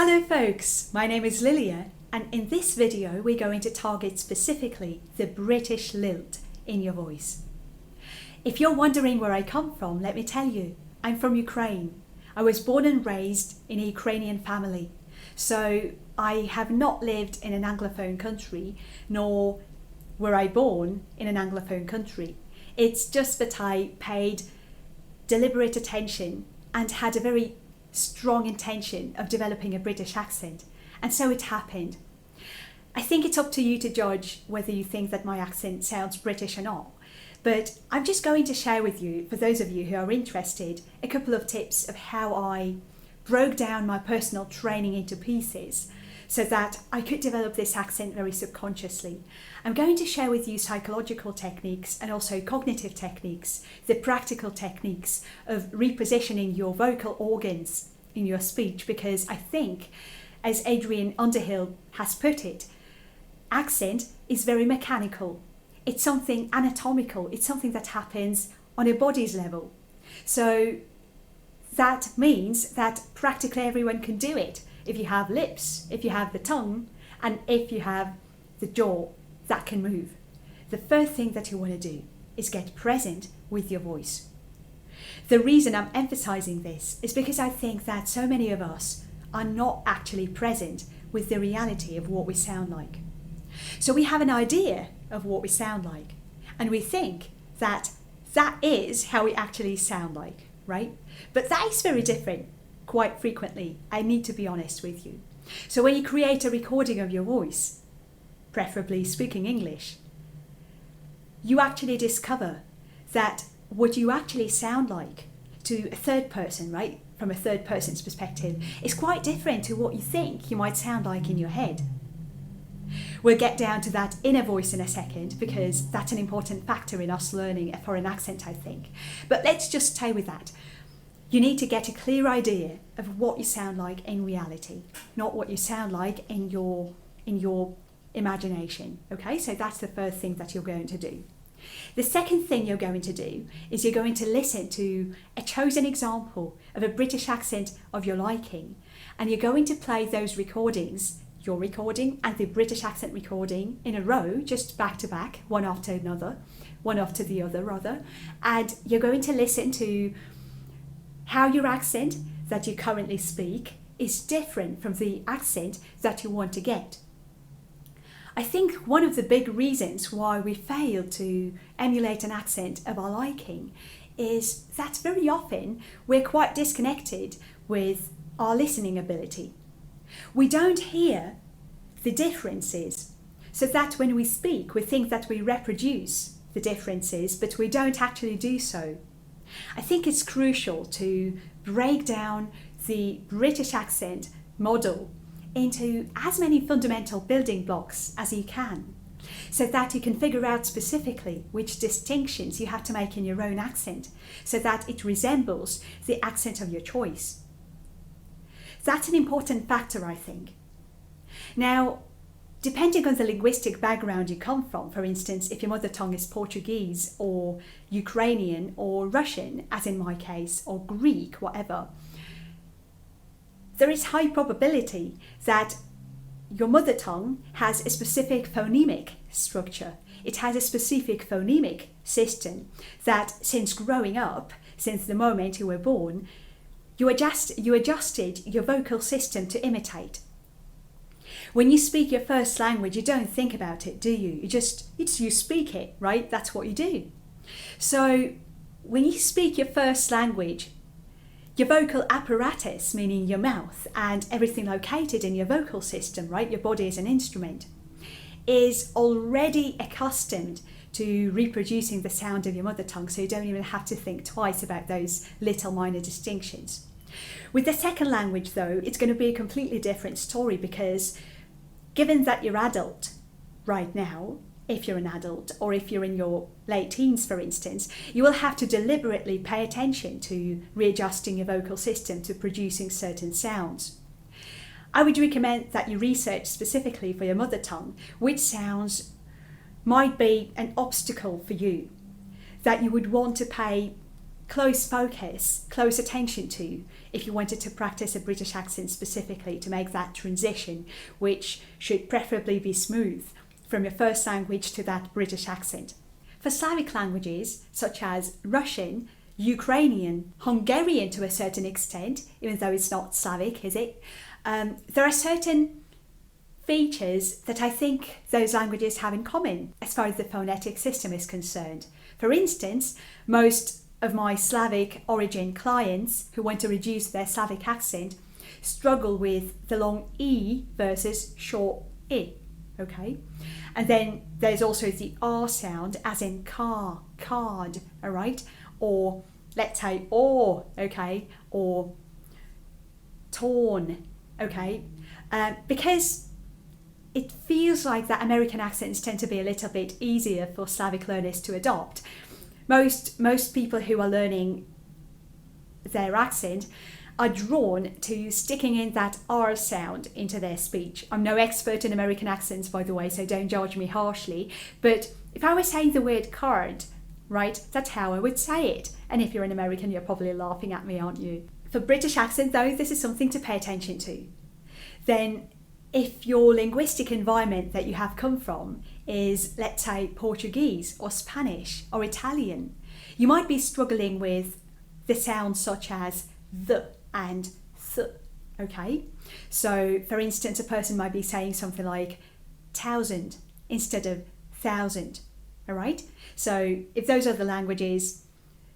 Hello folks, my name is Lilia, and in this video we're going to target specifically the British lilt in your voice. If you're wondering where I come from, let me tell you, I'm from Ukraine. I was born and raised in a Ukrainian family, so I have not lived in an Anglophone country, nor were I born in an Anglophone country. It's just that I paid deliberate attention and had a very strong intention of developing a British accent, and so it happened. I think it's up to you to judge whether you think that my accent sounds British or not, but I'm just going to share with you, for those of you who are interested, a couple of tips of how I broke down my personal training into pieces so that I could develop this accent very subconsciously. I'm going to share with you psychological techniques and also cognitive techniques, the practical techniques of repositioning your vocal organs in your speech, because I think, as Adrian Underhill has put it, accent is very mechanical. It's something anatomical. It's something that happens on a body's level. So that means that practically everyone can do it. If you have lips, if you have the tongue, and if you have the jaw that can move. The first thing that you want to do is get present with your voice. The reason I'm emphasizing this is because I think that so many of us are not actually present with the reality of what we sound like. So we have an idea of what we sound like, and we think that that is how we actually sound like, right? But that is very different. Quite frequently, I need to be honest with you. So when you create a recording of your voice, preferably speaking English, you actually discover that what you actually sound like to a third person, right, from a third person's perspective, is quite different to what you think you might sound like in your head. We'll get down to that inner voice in a second, because that's an important factor in us learning a foreign accent, I think. But let's just stay with that. You need to get a clear idea of what you sound like in reality, not what you sound like in your imagination. Okay, so that's the first thing that you're going to do. The second thing you're going to do is you're going to listen to a chosen example of a British accent of your liking, and you're going to play those recordings, your recording and the British accent recording, in a row, just back to back, one after the other rather, and you're going to listen to how your accent that you currently speak is different from the accent that you want to get. I think one of the big reasons why we fail to emulate an accent of our liking is that very often we're quite disconnected with our listening ability. We don't hear the differences, so that when we speak, we think that we reproduce the differences, but we don't actually do so. I think it's crucial to break down the British accent model into as many fundamental building blocks as you can, so that you can figure out specifically which distinctions you have to make in your own accent, so that it resembles the accent of your choice. That's an important factor, I think. Now, depending on the linguistic background you come from, for instance, if your mother tongue is Portuguese or Ukrainian or Russian, as in my case, or Greek, whatever, there is high probability that your mother tongue has a specific phonemic structure. It has a specific phonemic system that, since growing up, since the moment you were born, you adjusted your vocal system to imitate. When you speak your first language, you don't think about it, do you? You speak it, right? That's what you do. So when you speak your first language, your vocal apparatus, meaning your mouth and everything located in your vocal system, right? Your body is an instrument, is already accustomed to reproducing the sound of your mother tongue, so you don't even have to think twice about those little minor distinctions. With the second language, though, it's going to be a completely different story, because given that you're adult right now, if you're an adult, or if you're in your late teens, for instance, you will have to deliberately pay attention to readjusting your vocal system to producing certain sounds. I would recommend that you research specifically for your mother tongue which sounds might be an obstacle for you, that you would want to pay close focus, close attention to if you wanted to practice a British accent specifically to make that transition, which should preferably be smooth from your first language to that British accent. For Slavic languages such as Russian, Ukrainian, Hungarian to a certain extent, even though it's not Slavic, is it? There are certain features that I think those languages have in common as far as the phonetic system is concerned. For instance, most of my Slavic origin clients who want to reduce their Slavic accent struggle with the long E versus short I, okay? And then there's also the R sound, as in car, card, all right? Or let's say or, okay? Or torn, okay? Because it feels like that American accents tend to be a little bit easier for Slavic learners to adopt. Most people who are learning their accent are drawn to sticking in that R sound into their speech. I'm no expert in American accents, by the way, so don't judge me harshly. But if I was saying the word card, right, that's how I would say it. And if you're an American, you're probably laughing at me, aren't you? For British accent, though, this is something to pay attention to. Then, if your linguistic environment that you have come from is, let's say, Portuguese or Spanish or Italian, you might be struggling with the sounds such as the and th, okay? So, for instance, a person might be saying something like 1,000 instead of 1,000, all right? So, if those are the languages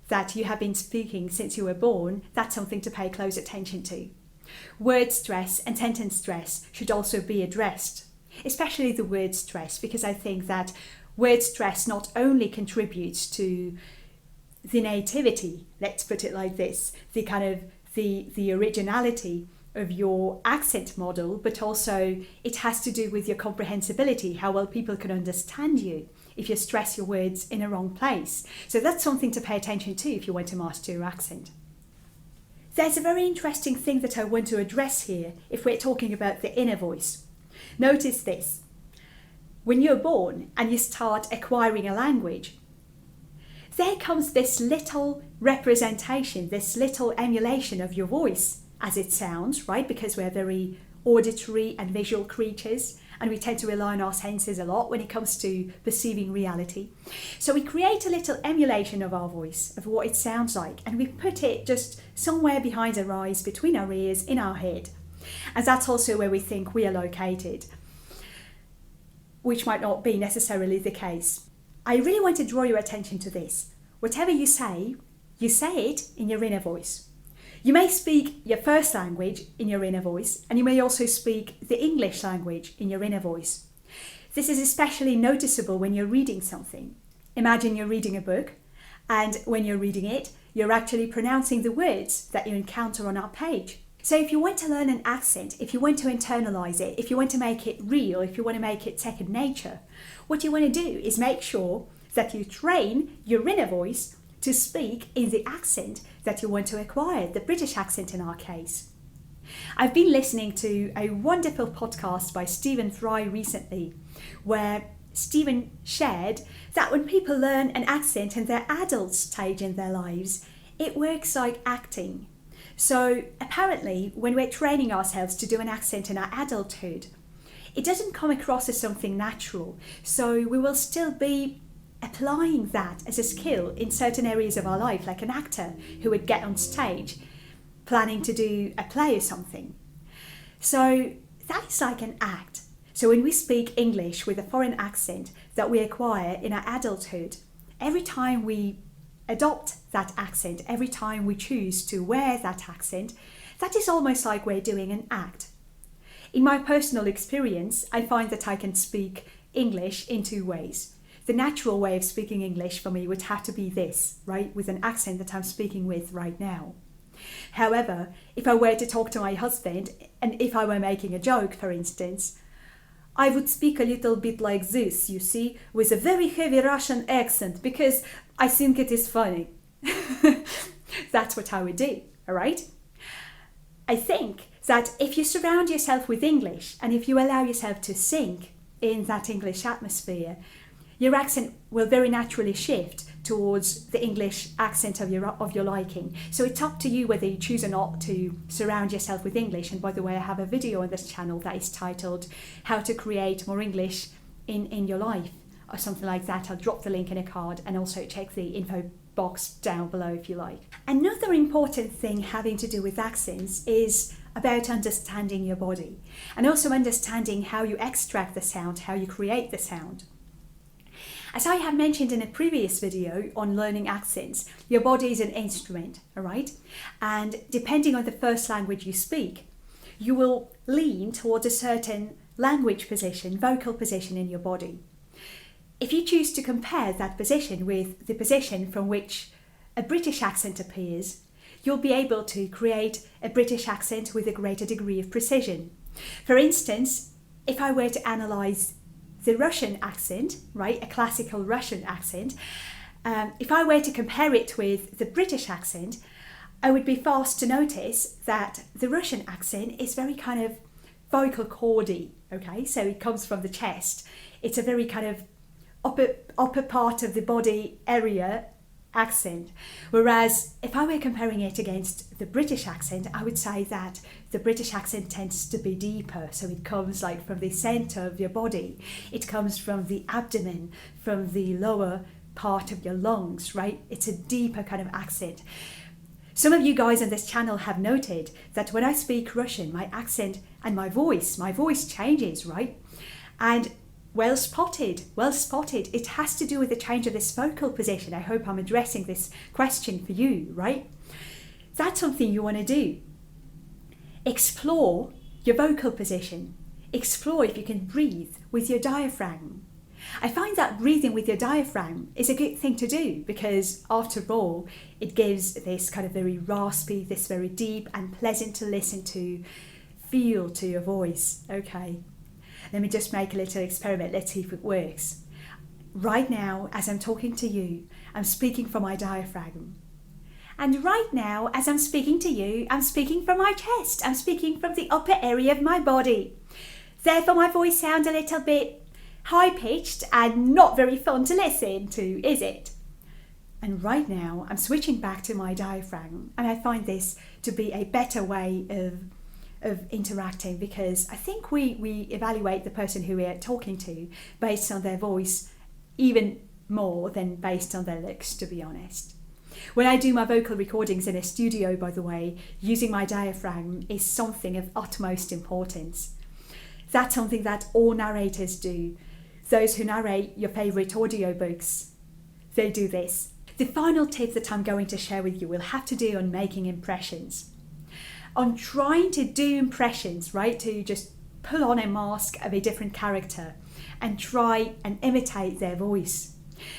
that you have been speaking since you were born, that's something to pay close attention to. Word stress and sentence stress should also be addressed, especially the word stress, because I think that word stress not only contributes to the nativity, let's put it like this, the kind of the originality of your accent model, but also it has to do with your comprehensibility, how well people can understand you if you stress your words in a wrong place. So that's something to pay attention to if you want to master your accent. There's a very interesting thing that I want to address here if we're talking about the inner voice. Notice this. When you're born and you start acquiring a language, there comes this little representation, this little emulation of your voice as it sounds, right? Because we're very auditory and visual creatures, and we tend to rely on our senses a lot when it comes to perceiving reality. So we create a little emulation of our voice, of what it sounds like, and we put it just somewhere behind our eyes, between our ears, in our head. And that's also where we think we are located, which might not be necessarily the case. I really want to draw your attention to this. Whatever you say it in your inner voice. You may speak your first language in your inner voice, and you may also speak the English language in your inner voice. This is especially noticeable when you're reading something. Imagine you're reading a book, and when you're reading it, you're actually pronouncing the words that you encounter on our page. So if you want to learn an accent, if you want to internalize it, if you want to make it real, if you want to make it second nature, what you want to do is make sure that you train your inner voice to speak in the accent that you want to acquire, the British accent in our case. I've been listening to a wonderful podcast by Stephen Fry recently, where Stephen shared that when people learn an accent in their adult stage in their lives, it works like acting. So apparently, when we're training ourselves to do an accent in our adulthood, it doesn't come across as something natural. So we will still be applying that as a skill in certain areas of our life, like an actor who would get on stage planning to do a play or something. So that is like an act. So when we speak English with a foreign accent that we acquire in our adulthood, every time we adopt that accent, every time we choose to wear that accent, that is almost like we're doing an act. In my personal experience, I find that I can speak English in two ways. The natural way of speaking English for me would have to be this, right, with an accent that I'm speaking with right now. However, if I were to talk to my husband, and if I were making a joke, for instance, I would speak a little bit like this, you see, with a very heavy Russian accent, because I think it is funny. That's what I would do, all right? I think that if you surround yourself with English, and if you allow yourself to sink in that English atmosphere, your accent will very naturally shift towards the English accent of your liking. So it's up to you whether you choose or not to surround yourself with English. And by the way, I have a video on this channel that is titled How to Create More English in Your Life, or something like that. I'll drop the link in a card, and also check the info box down below if you like. Another important thing having to do with accents is about understanding your body, and also understanding how you extract the sound, how you create the sound. As I have mentioned in a previous video on learning accents, your body is an instrument, all right? And depending on the first language you speak, you will lean towards a certain language position, vocal position in your body. If you choose to compare that position with the position from which a British accent appears, you'll be able to create a British accent with a greater degree of precision. For instance, if I were to analyse the Russian accent, right, a classical Russian accent, if I were to compare it with the British accent, I would be fast to notice that the Russian accent is very kind of vocal cordy, okay? So it comes from the chest. It's a very kind of upper part of the body area accent. Whereas if I were comparing it against the British accent, I would say that the British accent tends to be deeper. So it comes like from the center of your body. It comes from the abdomen, from the lower part of your lungs, right? It's a deeper kind of accent. Some of you guys on this channel have noted that when I speak Russian, my accent and my voice changes, right? And well spotted. It has to do with the change of this vocal position. I hope I'm addressing this question for you, right? That's something you want to do. Explore your vocal position. Explore if you can breathe with your diaphragm. I find that breathing with your diaphragm is a good thing to do because, after all, it gives this kind of very raspy, this very deep and pleasant to listen to feel to your voice, okay? Let me just make a little experiment. Let's see if it works. Right now, as I'm talking to you, I'm speaking from my diaphragm. And right now, as I'm speaking to you, I'm speaking from my chest. I'm speaking from the upper area of my body. Therefore, my voice sounds a little bit high-pitched and not very fun to listen to, is it? And right now, I'm switching back to my diaphragm, and I find this to be a better way of interacting, because I think we evaluate the person who we're talking to based on their voice even more than based on their looks, to be honest. When I do my vocal recordings in a studio, by the way, using my diaphragm is something of utmost importance. That's something that all narrators do. Those who narrate your favourite audiobooks, they do this. The final tip that I'm going to share with you will have to do on making impressions. On trying to do impressions, right? To just pull on a mask of a different character and try and imitate their voice.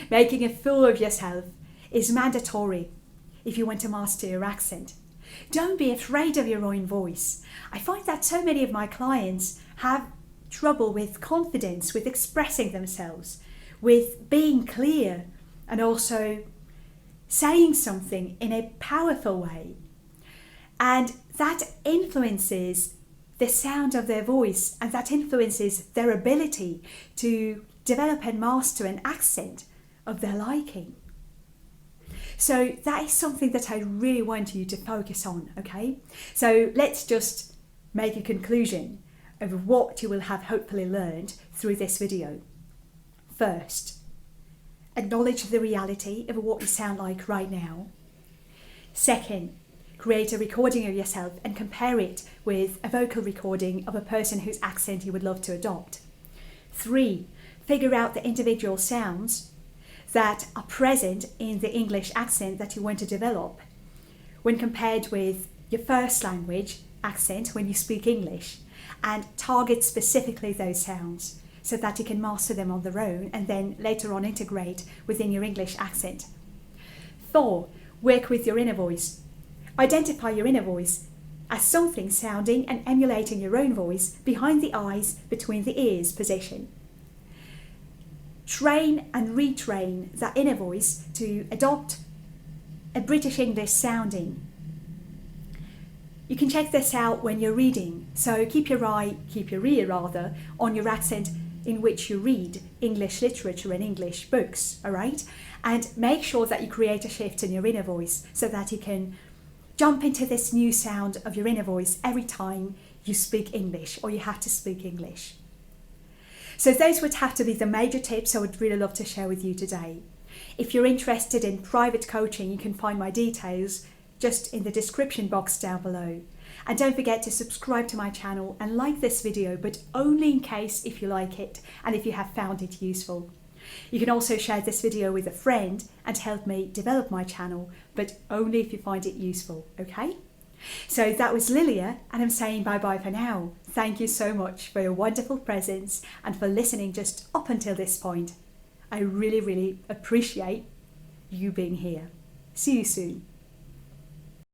Making a fool of yourself is mandatory if you want to master your accent. Don't be afraid of your own voice. I find that so many of my clients have trouble with confidence, with expressing themselves, with being clear, and also saying something in a powerful way. And that influences the sound of their voice, and that influences their ability to develop and master an accent of their liking. So that is something that I really want you to focus on, okay? So let's just make a conclusion of what you will have hopefully learned through this video. First, acknowledge the reality of what you sound like right now. Second, create a recording of yourself and compare it with a vocal recording of a person whose accent you would love to adopt. 3, figure out the individual sounds that are present in the English accent that you want to develop when compared with your first language accent when you speak English, and target specifically those sounds so that you can master them on their own and then later on integrate within your English accent. 4, work with your inner voice. Identify your inner voice as something sounding and emulating your own voice behind the eyes, between the ears position. Train and retrain that inner voice to adopt a British English sounding. You can check this out when you're reading, so keep your ear on your accent in which you read English literature and English books, all right? And make sure that you create a shift in your inner voice so that you can jump into this new sound of your inner voice every time you speak English or you have to speak English. So those would have to be the major tips I would really love to share with you today. If you're interested in private coaching, you can find my details just in the description box down below. And don't forget to subscribe to my channel and like this video, but only in case if you like it and if you have found it useful. You can also share this video with a friend and help me develop my channel, but only if you find it useful, okay? So that was Lilia, and I'm saying bye-bye for now. Thank you so much for your wonderful presence and for listening just up until this point. I really, really appreciate you being here. See you soon.